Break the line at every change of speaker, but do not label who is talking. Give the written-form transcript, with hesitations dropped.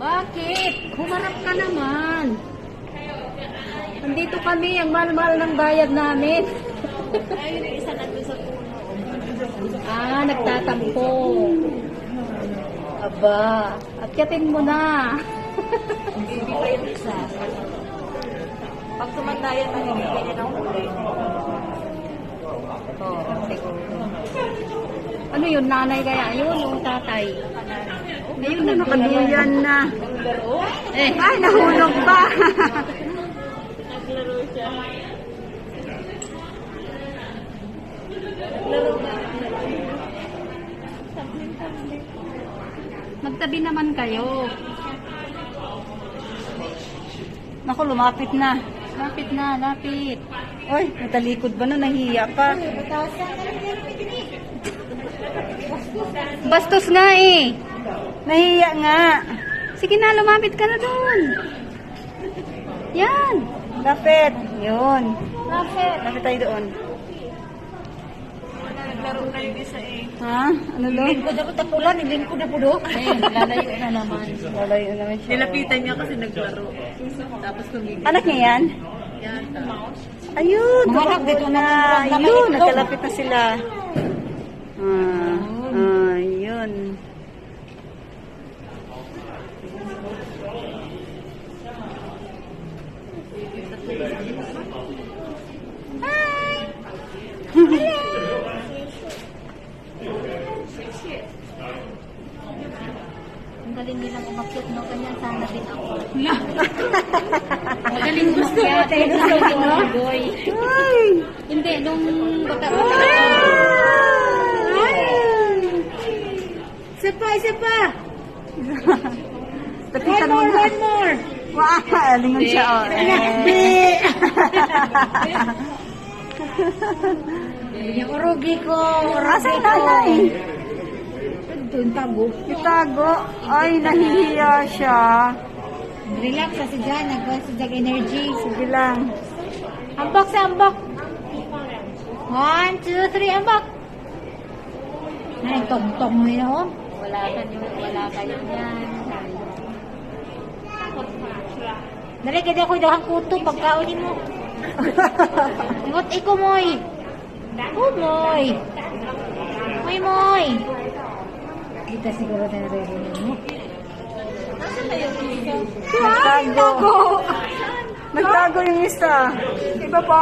Bakit? Humarap ka naman. Nandito kami, ang mahal-mahal ng bayad namin.
Ayun yung isa nandun sa puno.
Nagtatampo. Aba, atyatin mo na.
Hindi pa yung isa. Pag tumanda yan, nangyayari niya ng huli.
Siguro. Ano yun, nanay kaya? Yun, yung tatay. Ayun,
Nakaduyan na.
Eh,
Ay, nahulog pa.
Naglaro siya. Naglaro ba?
magtabi naman kayo.
Naku, lumapit na.
Lapit na, lapit.
Oy, natalikod ba na? Nahiya pa.
Bastos nga eh.
Nahiya nga.
Sige na, lumapit ka na doon. Yan.
Lapit. Yun.
Lapit.
Lapit tayo doon.
Naglaro na yung isa eh.
Ha? Ano lo?
Lingkod ako tapulan, lingkod na po do.
Eh, lalayo na naman.
Lalayo naman siya.
Nilapitan niya kasi naglaro. Tapos tumigil.
Anak niya yan?
Yata.
Ayun,
Mga anak,
tumakbo
dito
na.
na
Ayun, nagkalapit na sila. Ayun.
Ang galing nilang umakyat, no? Ganyan sana din ako. Magaling umakyat. Magaling umagoy.
Ay!
Hindi, nung bata-bata ako.
Isa pa!
Tapitan mo na.
One more!
Wow, lingon siya. Oh.
Yung urugi ko!
Asa yung nanay?
Doon tago.
Itago. Ay, nahihiya siya.
Relax sa si Jan, nagwas si Jag energy.
Sige lang.
Ambak sa ambak! 1, 2, 3, ambak! Ay, tong-tong mo yun ako.
Wala kayo yan.
Dali, kaya ako idahang kuto pagkaunin mo. Ingot iko, moy. Moy. Moy. Kita siguro na narinig mo. Nasaan na yung isa?
Nagtago. Nagtago yung isa. Iba pa.